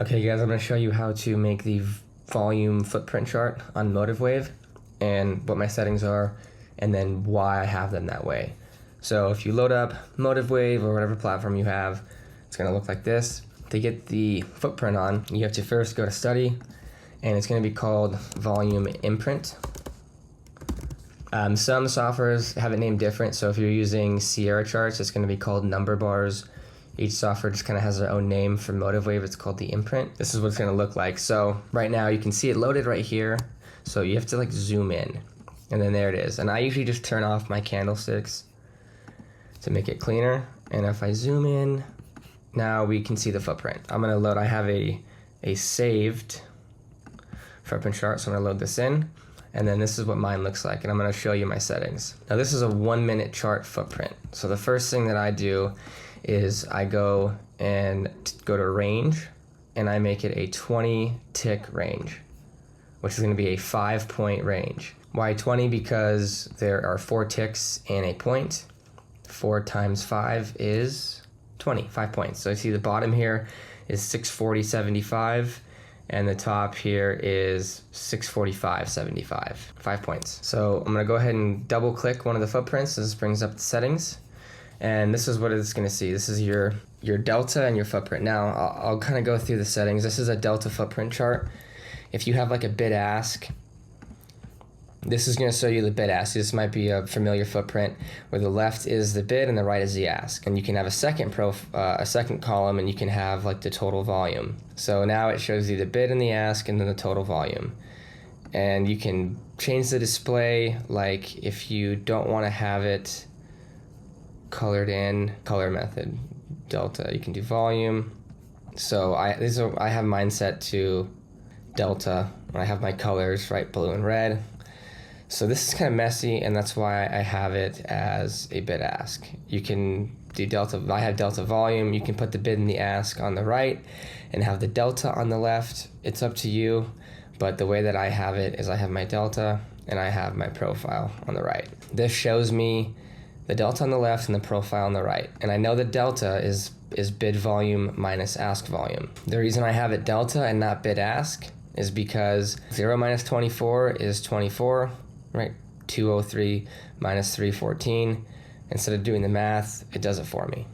Okay guys, I'm going to show you how to make the volume footprint chart on MotiveWave and what my settings are and then why I have them that way. So if you load up MotiveWave or whatever platform you have, it's going to look like this. To get the footprint on, you have to first go to study and it's going to be called volume imprint. Some softwares have it named different, so if you're using Sierra charts, it's going to be called number bars. Each software just kind of has their own name. For MotiveWave, it's called the imprint. This is what it's going to look like. So right now you can see it loaded right here. So you have to like zoom in and then there it is. And I usually just turn off my candlesticks to make it cleaner. And if I zoom in, now we can see the footprint. I'm going to load, I have a saved footprint chart. So I'm going to load this in. And then this is what mine looks like. And I'm going to show you my settings. Now this is a 1 minute chart footprint. So the first thing that I do is I go to range and I make it a 20 tick range, which is going to be a 5-point range. Why 20? Because there are 4 ticks and a point. 4 times 5 is 20, 5 points. So I see the bottom here is 640.75 and the top here is 645.75, 5 points. So I'm going to go ahead and double click one of the footprints. This brings up the settings. And this is what it's going to see. This is your delta and your footprint. Now, I'll kind of go through the settings. This is a delta footprint chart. If you have like a bid ask, this is going to show you the bid ask. This might be a familiar footprint where the left is the bid and the right is the ask. And you can have a second column and you can have like the total volume. So now it shows you the bid and the ask and then the total volume. And you can change the display, like if you don't want to have it colored in, color method, delta, you can do volume. So I have mine set to delta. I have my colors, right, blue and red. So this is kind of messy and that's why I have it as a bid ask. You can do delta, I have delta volume. You can put the bid and the ask on the right and have the delta on the left. It's up to you, but the way that I have it is I have my delta and I have my profile on the right. This shows me the delta on the left and the profile on the right. And I know the delta is bid volume minus ask volume. The reason I have it delta and not bid ask is because 0 minus 24 is 24, right? 203 minus 314. Instead of doing the math, it does it for me,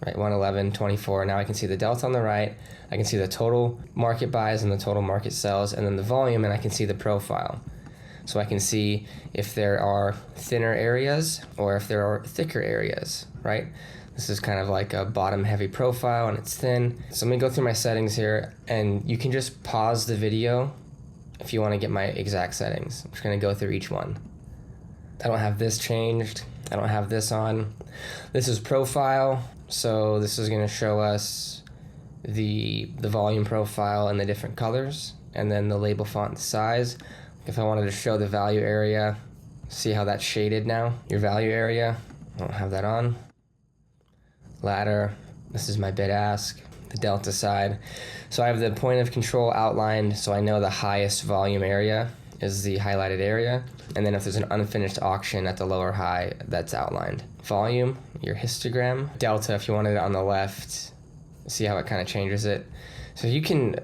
right? 111, 24. Now I can see the delta on the right. I can see the total market buys and the total market sells, and then the volume, and I can see the profile. So I can see if there are thinner areas or if there are thicker areas, right? This is kind of like a bottom heavy profile and it's thin. So let me go through my settings here and you can just pause the video if you want to get my exact settings. I'm just going to go through each one. I don't have this changed. I don't have this on. This is profile. So this is going to show us the volume profile and the different colors and then the label font size. If I wanted to show the value area, see how that's shaded now? Your value area, I don't have that on. Ladder, this is my bid ask, the delta side. So I have the point of control outlined, so I know the highest volume area is the highlighted area. And then if there's an unfinished auction at the lower high, that's outlined. Volume, your histogram. Delta, if you wanted it on the left, see how it kind of changes it. So you can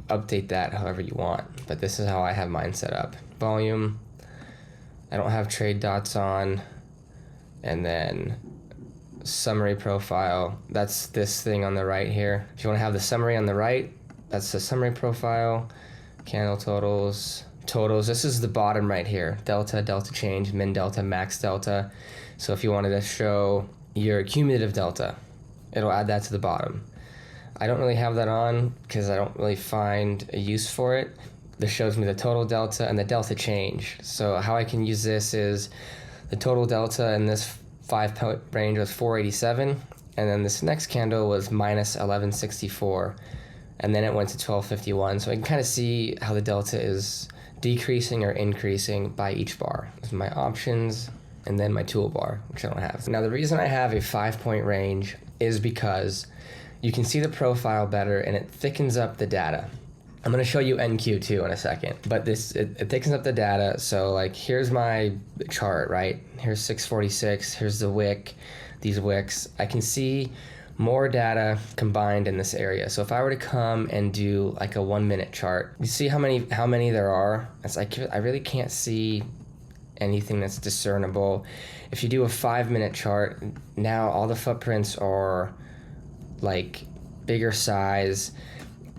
update that however you want, but this is how I have mine set up. Volume, I don't have trade dots on, and then summary profile, that's this thing on the right here. If you want to have the summary on the right, that's the summary profile. Candle totals, this is the bottom right here. Delta, delta change, min delta, max delta. So if you wanted to show your cumulative delta, it'll add that to the bottom. I don't really have that on because I don't really find a use for it. This shows me the total delta and the delta change. So how I can use this is the total delta in this 5-point range was 487, and then this next candle was minus 1164, and then it went to 1251. So I can kind of see how the delta is decreasing or increasing by each bar. This is my options, and then my toolbar, which I don't have. Now the reason I have a 5-point range is because you can see the profile better and it thickens up the data. I'm going to show you NQ too in a second, but it thickens up the data. So like here's my chart, right? Here's 646, here's the wick, these wicks. I can see more data combined in this area. So if I were to come and do like a 1 minute chart, you see how many there are? It's like I really can't see anything that's discernible. If you do a 5 minute chart, now all the footprints are like bigger size.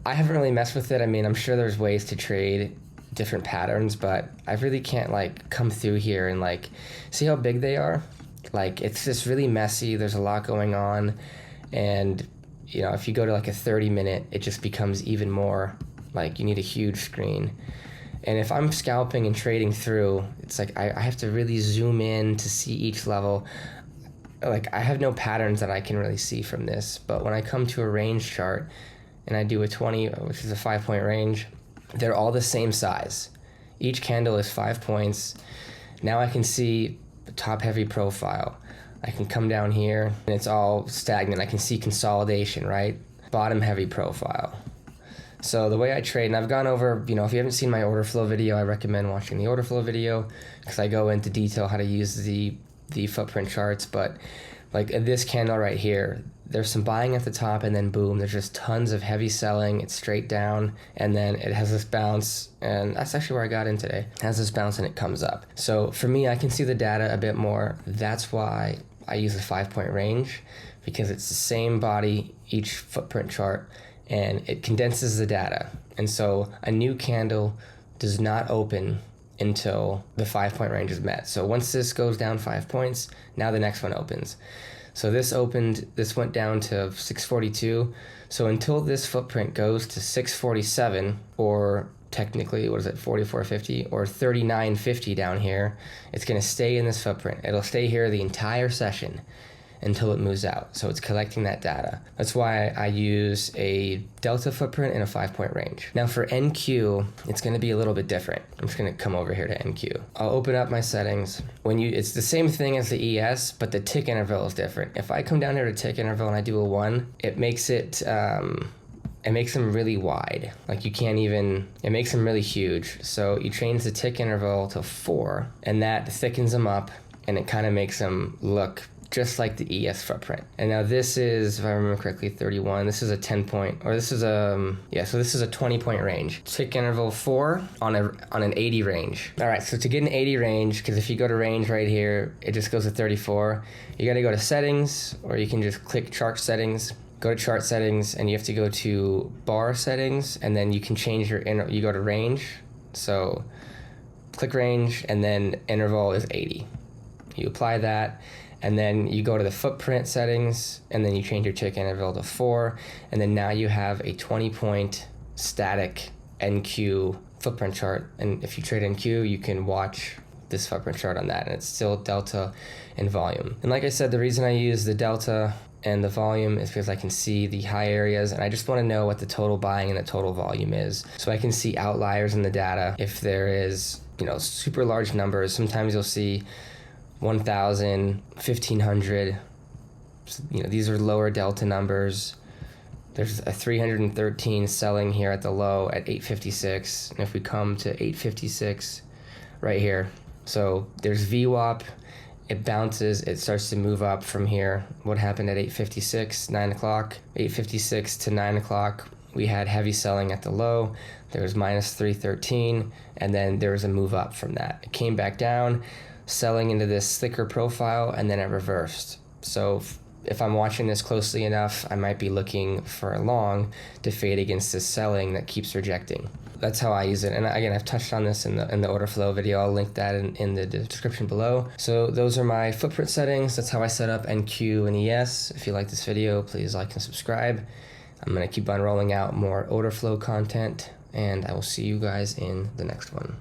I haven't really messed with it. I mean, I'm sure there's ways to trade different patterns, but I really can't like come through here and like see how big they are. Like it's just really messy. There's a lot going on. And you know, if you go to like a 30 minute, it just becomes even more like you need a huge screen. And if I'm scalping and trading through, it's like I have to really zoom in to see each level. Like I have no patterns that I can really see from this. But when I come to a range chart and I do a 20, which is a 5-point range, they're all the same size. Each candle is 5 points. Now I can see the top heavy profile. I can come down here and it's all stagnant. I can see consolidation, right? Bottom heavy profile. So the way I trade, and I've gone over, you know, if you haven't seen my order flow video, I recommend watching the order flow video because I go into detail how to use the footprint charts. But like in this candle right here, there's some buying at the top and then boom, there's just tons of heavy selling. It's straight down and then it has this bounce, and that's actually where I got in today. It has this bounce and it comes up. So for me, I can see the data a bit more. That's why I use a 5-point range, because it's the same body, each footprint chart, and it condenses the data. And so a new candle does not open until the 5-point range is met. So once this goes down 5 points, now the next one opens. So this went down to 642. So until this footprint goes to 647, or technically, what is it, 4450 or 3950 down here, it's gonna stay in this footprint. It'll stay here the entire session until it moves out. So it's collecting that data. That's why I use a delta footprint in a 5-point range. Now for NQ, it's gonna be a little bit different. I'm just gonna come over here to NQ. I'll open up my settings. It's the same thing as the ES, but the tick interval is different. If I come down here to tick interval and I do a 1, it makes them really wide. Like it makes them really huge. So you change the tick interval to 4 and that thickens them up and it kind of makes them look just like the ES footprint. And now this is, if I remember correctly, 31. This is a 10-point, or this is so this is a 20-point range. Tick interval 4 on an 80 range. All right, so to get an 80 range, because if you go to range right here, it just goes to 34. You gotta go to settings, or you can just click chart settings. Go to chart settings, and you have to go to bar settings, and then you can change you go to range. So click range, and then interval is 80. You apply that, and then you go to the footprint settings, and then you change your tick interval to 4, and then now you have a 20-point static NQ footprint chart. And if you trade NQ, you can watch this footprint chart on that, and it's still delta and volume. And like I said, the reason I use the delta and the volume is because I can see the high areas, and I just want to know what the total buying and the total volume is. So I can see outliers in the data. If there is, super large numbers, sometimes you'll see 1,000, 1,500. These are lower delta numbers. There's a 313 selling here at the low at 856. And if we come to 856 right here, so there's VWAP. It bounces, it starts to move up from here. What happened at 856, 9 o'clock? 856 to 9 o'clock, we had heavy selling at the low. There was minus 313, and then there was a move up from that. It came back down, selling into this thicker profile, and then it reversed. So if I'm watching this closely enough, I might be looking for a long to fade against this selling that keeps rejecting. That's how I use it. And again, I've touched on this in the order flow video. I'll link that in the description below. So those are my footprint settings. That's how I set up NQ and ES. If you like this video, please like and subscribe. I'm going to keep on rolling out more order flow content, and I will see you guys in the next one.